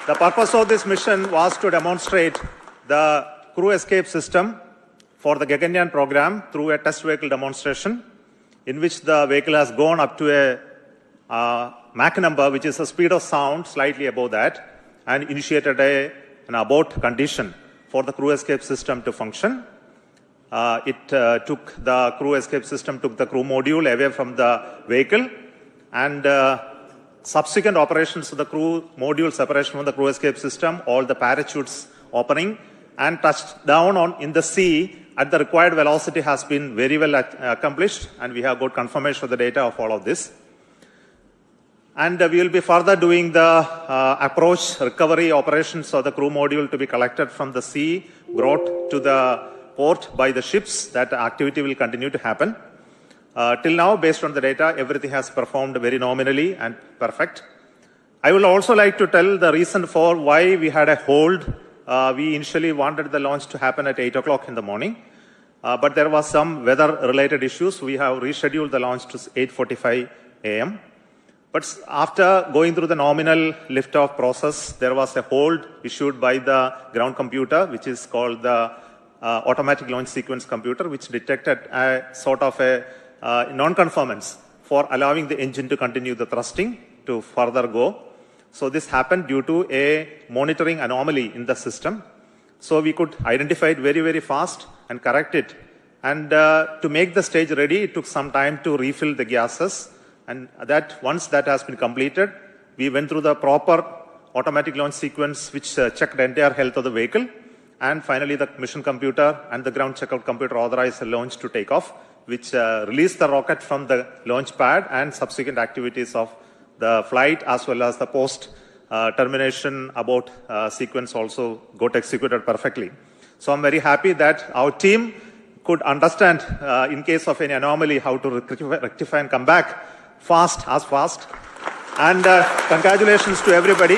The purpose of this mission was to demonstrate the crew escape system for the Gaganyaan program through a test vehicle demonstration in which the vehicle has gone up to a Mach number, which is the speed of sound, slightly above that, and initiated an abort condition for the crew escape system to function. The crew escape system took the crew module away from the vehicle, and subsequent operations of the crew module separation from the crew escape system, all the parachutes opening, and touched down in the sea at the required velocity has been very well accomplished, and we have got confirmation of the data of all of this. And we will be further doing the approach recovery operations of the crew module to be collected from the sea, brought to the port by the ships. That activity will continue to happen. Till now, based on the data, everything has performed very nominally and perfect. I would also like to tell the reason for why we had a hold. We initially wanted the launch to happen at 8 o'clock in the morning, but there was some weather-related issues. We have rescheduled the launch to 8:45 a.m. But after going through the nominal liftoff process, there was a hold issued by the ground computer, which is called the automatic launch sequence computer, which detected a sort of a non-conformance for allowing the engine to continue the thrusting to further go. So this happened due to a monitoring anomaly in the system. So we could identify it very, very fast and correct it. And to make the stage ready, it took some time to refill the gases. And once that has been completed, we went through the proper automatic launch sequence, which checked the entire health of the vehicle. And finally, the mission computer and the ground checkout computer authorized the launch to take off, which released the rocket from the launch pad, and subsequent activities of the flight as well as the post-termination abort sequence also got executed perfectly. So I'm very happy that our team could understand, in case of any anomaly, how to rectify and come back fast. And congratulations to everybody.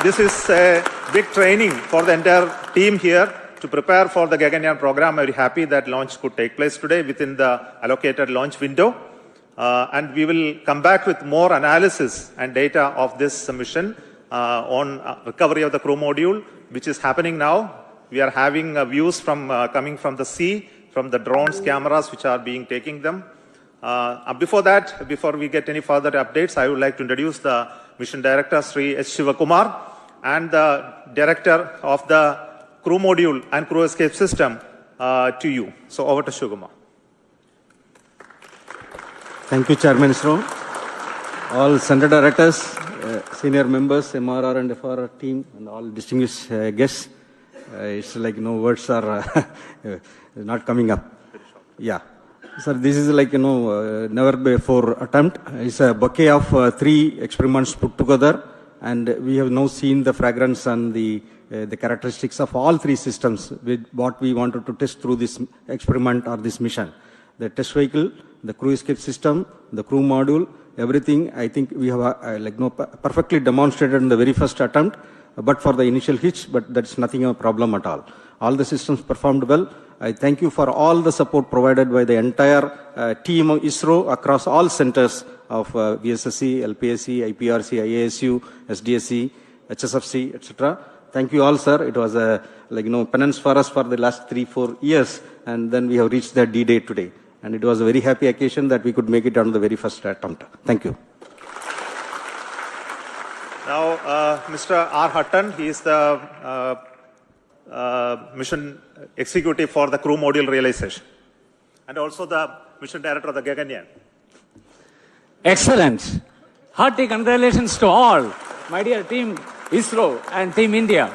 This is a big training for the entire team here to prepare for the Gaganyaan program. I'm very happy that launch could take place today within the allocated launch window. And we will come back with more analysis and data of this mission on recovery of the crew module, which is happening now. We are having views from coming from the sea, from the drones, cameras, which are taking them. Before we get any further updates, I would like to introduce the Mission Director, Sri S. Shivakumar, and the Director of the Crew Module and Crew Escape System to you. So over to Shivakumar. Thank you, Chairman ISRO. All Center Directors, senior members, MRR and FRR team, and all distinguished guests. It's like words are not coming up. Yeah. Sir, this is like, never before attempt. It's a bouquet of 3 experiments put together, and we have now seen the fragrance and the characteristics of all 3 systems with what we wanted to test through this experiment or this mission. The test vehicle, the crew escape system, the crew module, everything, I think we have perfectly demonstrated in the very first attempt, but for the initial hitch, but that's nothing a problem at all. All the systems performed well. I thank you for all the support provided by the entire team of ISRO across all centers of VSSC, LPSC, IPRC, IASU, SDSC, HSFC, etc. Thank you all, sir. It was a penance for us for the last 3-4 years, and then we have reached the D-Day today. And it was a very happy occasion that we could make it on the very first attempt. Thank you. Now, Mr. R. Hutton, he is the mission executive for the crew module realization, and also the mission director of the Gaganyaan. Excellent. Hearty congratulations to all, my dear team ISRO and Team India.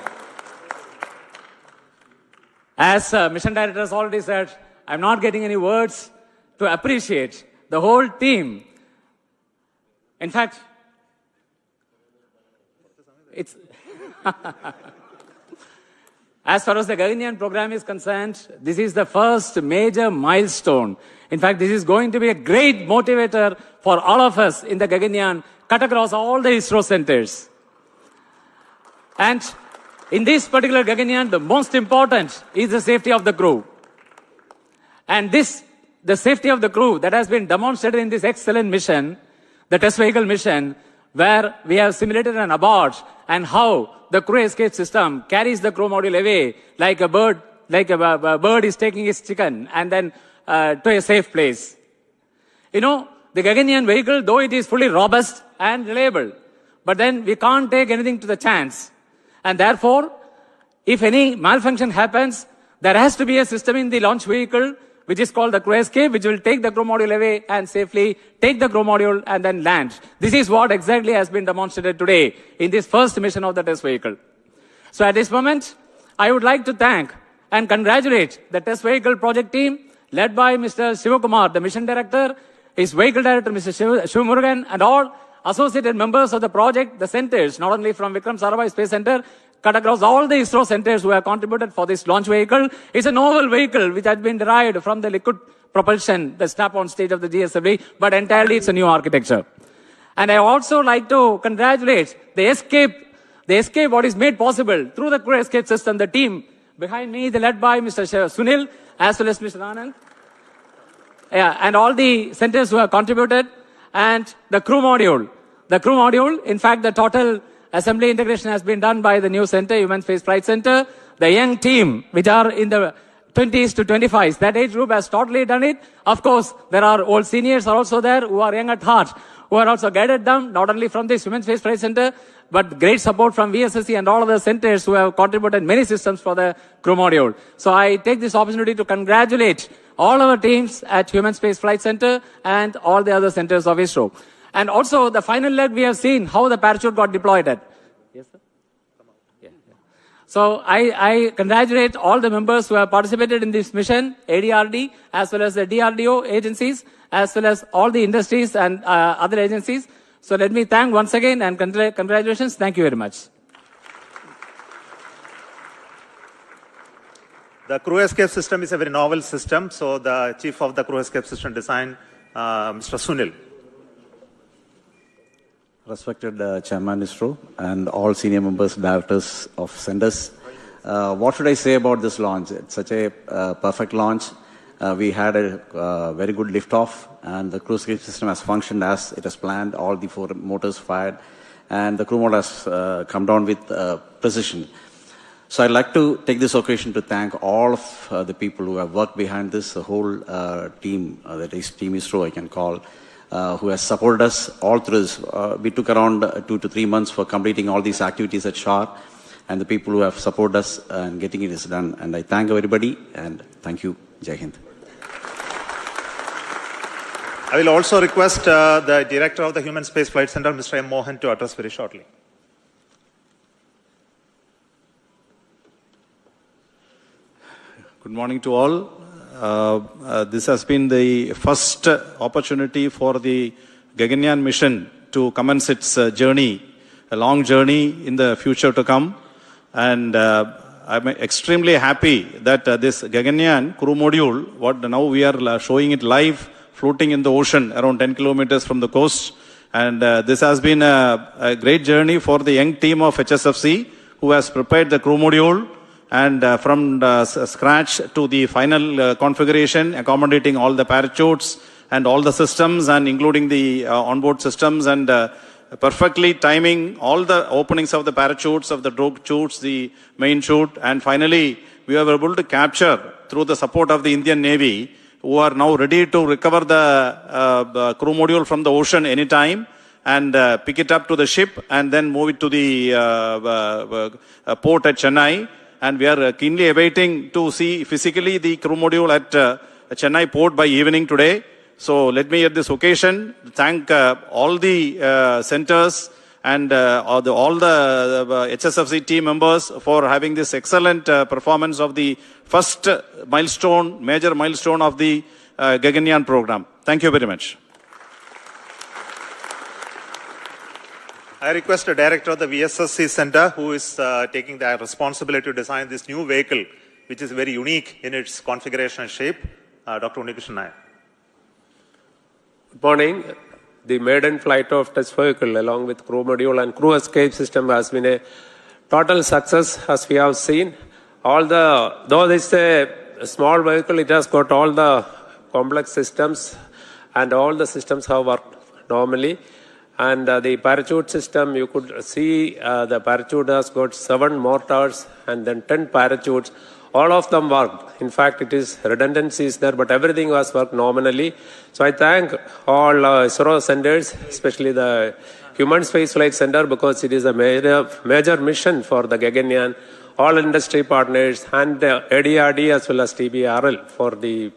As mission director has already said, I'm not getting any words to appreciate the whole team. In fact, it's as far as the Gaganyaan program is concerned, this is the first major milestone. In fact, this is going to be a great motivator for all of us in the Gaganyaan, cut across all the ISRO centers. And in this particular Gaganyaan, the most important is the safety of the crew. And the safety of the crew that has been demonstrated in this excellent mission, the test vehicle mission, where we have simulated an abort and how the crew escape system carries the crew module away like a bird, a bird is taking its chicken and then to a safe place. You know, the Gaganyaan vehicle, though it is fully robust and reliable, but then we can't take anything to the chance. And therefore, if any malfunction happens, there has to be a system in the launch vehicle which is called the crew escape, which will take the crew module away and safely take the crew module and then land. This is what exactly has been demonstrated today in this first mission of the test vehicle. So at this moment, I would like to thank and congratulate the test vehicle project team led by Mr. Shivakumar, the mission director, his vehicle director, Mr. Shivamurugan, and all associated members of the project, the centers, not only from Vikram Sarabhai Space Center, cut across all the ISRO centers who have contributed for this launch vehicle. It's a novel vehicle which has been derived from the liquid propulsion, the strap-on stage of the GSLV, but entirely it's a new architecture. And I also like to congratulate the escape what is made possible through the crew escape system, the team behind me, led by Mr. Sunil, as well as Mr. Anand, and all the centers who have contributed, and the crew module. The crew module, in fact, the total assembly integration has been done by the new center, Human Space Flight Center. The young team, which are in the 20s to 25s, that age group has totally done it. Of course, there are old seniors are also there who are young at heart, who are also guided them, not only from this Human Space Flight Center, but great support from VSSC and all other centers who have contributed many systems for the crew module. So I take this opportunity to congratulate all our teams at Human Space Flight Center and all the other centers of ISRO. And also the final leg, we have seen how the parachute got deployed at. Yes, sir? Yeah. So I congratulate all the members who have participated in this mission, ADRD, as well as the DRDO agencies, as well as all the industries and other agencies. So let me thank once again and congratulations. Thank you very much. The crew escape system is a very novel system. So the chief of the crew escape system design, Mr. Sunil. Respected Chairman ISRO and all senior members, directors of centers. What should I say about this launch? It's such a perfect launch. We had a very good liftoff, and the crew escape system has functioned as it has planned. All the 4 motors fired, and the crew mode has come down with precision. So I'd like to take this occasion to thank all of the people who have worked behind this, the whole team, that is Team ISRO I can call, who has supported us all through this. We took around 2 to 3 months for completing all these activities at SHAR, and the people who have supported us and getting it is done. And I thank everybody, and thank you. Jai Hind. I will also request the director of the Human Space Flight Center, Mr. M. Mohan, to address very shortly. Good morning to all. This has been the first opportunity for the Gaganyaan mission to commence its journey, a long journey in the future to come. And I'm extremely happy that this Gaganyaan crew module, what now we are showing it live, floating in the ocean around 10 kilometers from the coast. And this has been a great journey for the young team of HSFC who has prepared the crew module, and from scratch to the final configuration, accommodating all the parachutes and all the systems, and including the onboard systems, and perfectly timing all the openings of the parachutes, of the drogue chutes, the main chute, and finally we were able to capture through the support of the Indian Navy, who are now ready to recover the crew module from the ocean anytime and pick it up to the ship and then move it to the port at Chennai. And we are keenly awaiting to see physically the crew module at Chennai port by evening today. So let me at this occasion thank all the centers and all the HSFC team members for having this excellent performance of the first milestone, major milestone of the Gaganyaan program. Thank you very much. I request the director of the VSSC Center, who is taking the responsibility to design this new vehicle, which is very unique in its configuration and shape, Dr. Unikrishnan Nair. Good morning. The maiden flight of test vehicle along with crew module and crew escape system has been a total success, as we have seen. Though it's a small vehicle, it has got all the complex systems, and all the systems have worked normally. And the parachute system, you could see the parachute has got 7 mortars and then 10 parachutes. All of them worked. In fact, it is redundancies there, but everything was worked nominally. So I thank all ISRO centers, especially the Human Space Flight Center, because it is a major mission for the Gaganyaan, all industry partners, and ADRD as well as TBRL for the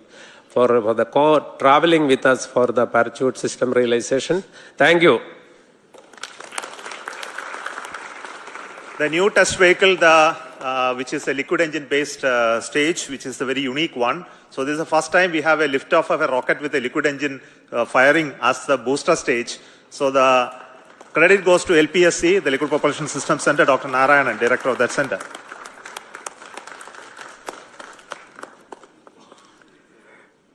traveling with us for the parachute system realization. Thank you. The new test vehicle, which is a liquid engine based stage, which is a very unique one. So this is the first time we have a liftoff of a rocket with a liquid engine firing as the booster stage. So the credit goes to LPSC, the Liquid Propulsion System Center, Dr. Narayanan, director of that center.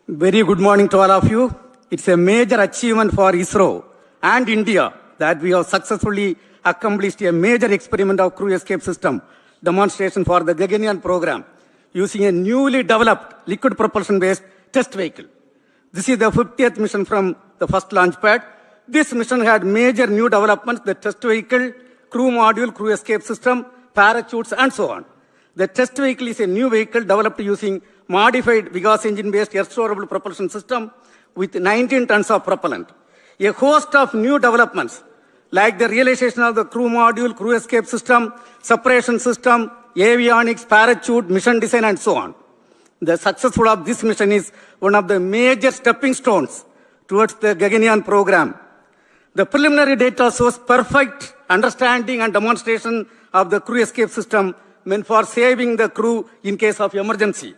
Very good morning to all of you. It's a major achievement for ISRO and India that we have successfully accomplished a major experiment of crew escape system demonstration for the Gaganyaan program using a newly developed liquid propulsion based test vehicle. This is the 50th mission from the first launch pad. This mission had major new developments: the test vehicle, crew module, crew escape system, parachutes, and so on. The test vehicle is a new vehicle developed using modified Vigas engine-based air-storable propulsion system with 19 tons of propellant. A host of new developments like the realization of the crew module, crew escape system, separation system, avionics, parachute, mission design, and so on. The success of this mission is one of the major stepping stones towards the Gaganyaan program. The preliminary data shows perfect understanding and demonstration of the crew escape system meant for saving the crew in case of emergency.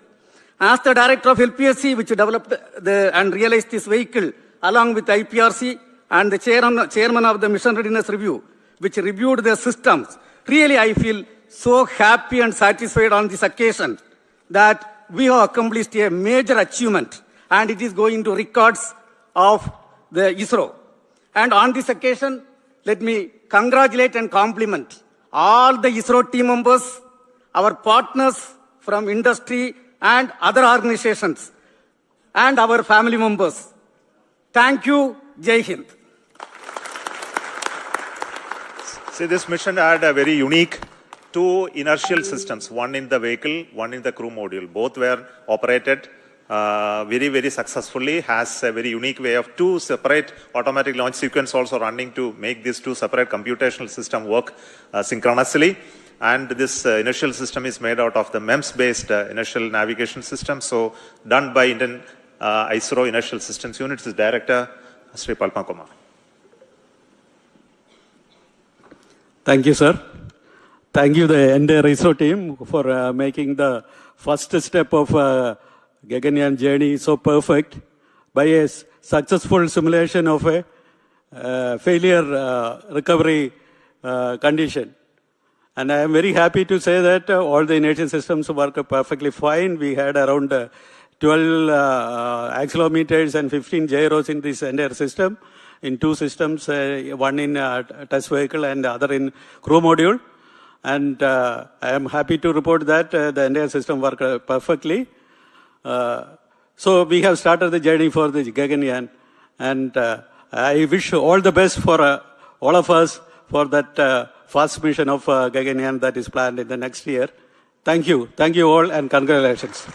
As the director of LPSC, which developed and realized this vehicle, along with IPRC and the chairman of the Mission Readiness Review, which reviewed the systems, really I feel so happy and satisfied on this occasion that we have accomplished a major achievement, and it is going to records of the ISRO. And on this occasion, let me congratulate and compliment all the ISRO team members, our partners from industry and other organizations, and our family members. Thank you. Jai Hind. See, this mission had a very unique 2 inertial systems, one in the vehicle, one in the crew module. Both were operated very, very successfully, has a very unique way of 2 separate automatic launch sequence also running to make these 2 separate computational system work synchronously. And this inertial system is made out of the MEMS-based inertial navigation system. So done by Indian ISRO Inertial Systems Unit. Its director, Sri Palma Kumar. Thank you, sir. Thank you, the entire ISRO team, for making the first step of Gaganyaan journey so perfect by a successful simulation of a failure recovery condition. And I am very happy to say that all the inertial systems work perfectly fine. We had around 12 accelerometers and 15 gyros in this entire system, in 2 systems, one in test vehicle and the other in crew module. And I am happy to report that the entire system worked perfectly. So we have started the journey for the Gaganyaan. And I wish all the best for all of us for that first mission of Gaganyaan that is planned in the next year. Thank you. Thank you all, and congratulations.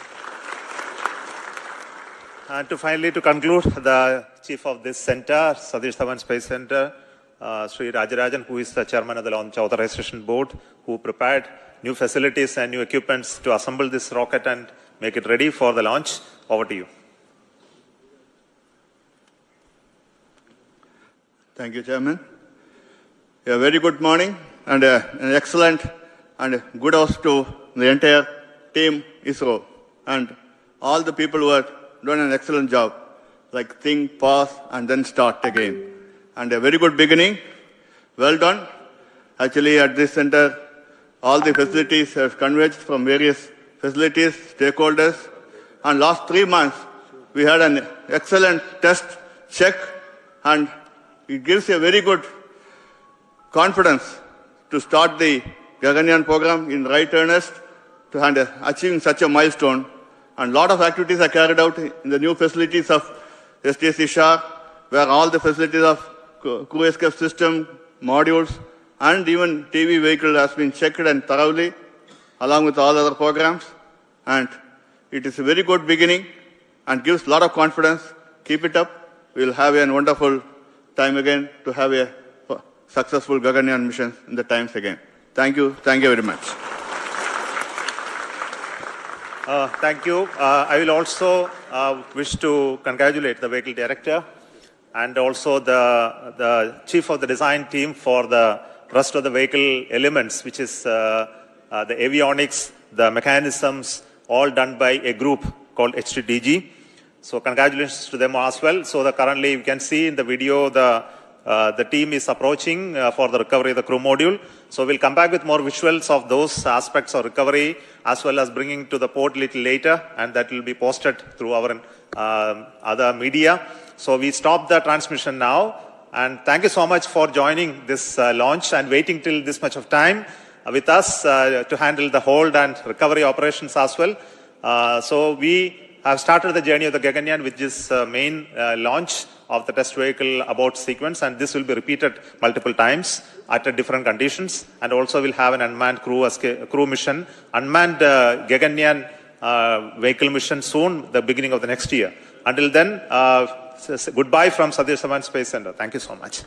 And to conclude, the chief of this center, Satish Dhawan Space Center, Sri Rajarajan, who is the chairman of the Launch Authorization Board, who prepared new facilities and new equipments to assemble this rocket and make it ready for the launch. Over to you. Thank you, Chairman. A very good morning and an excellent and good house to the entire team ISRO and all the people who have done an excellent job, like think, pause, and then start again. And a very good beginning. Well done. Actually, at this center, all the facilities have converged from various facilities, stakeholders, and last 3 months, we had an excellent test check, and it gives a very good confidence to start the Gaganyaan program in right earnest and achieving such a milestone. And a lot of activities are carried out in the new facilities of SDSC SHAR, where all the facilities of crew escape system, modules, and even TV vehicle has been checked and thoroughly, along with all other programs. And it is a very good beginning and gives a lot of confidence. Keep it up. We will have a wonderful time again to have a successful Gaganyaan mission in the times again. Thank you. Thank you very much. Thank you. I will also wish to congratulate the vehicle director and also the chief of the design team for the rest of the vehicle elements, which is the avionics, the mechanisms, all done by a group called HTDG. So congratulations to them as well. So currently you can see in the video the team is approaching for the recovery of the crew module. So we'll come back with more visuals of those aspects of recovery as well as bringing to the port a little later, and that will be posted through our other media. So we stop the transmission now, and thank you so much for joining this launch and waiting till this much of time with us to handle the hold and recovery operations as well. So we have started the journey of the Gaganyaan with this main launch of the test vehicle abort sequence, and this will be repeated multiple times at different conditions, and also we'll have an unmanned crew mission, unmanned Gaganyaan vehicle mission soon, the beginning of the next year. Until then, goodbye from Satish Dhawan Space Center. Thank you so much.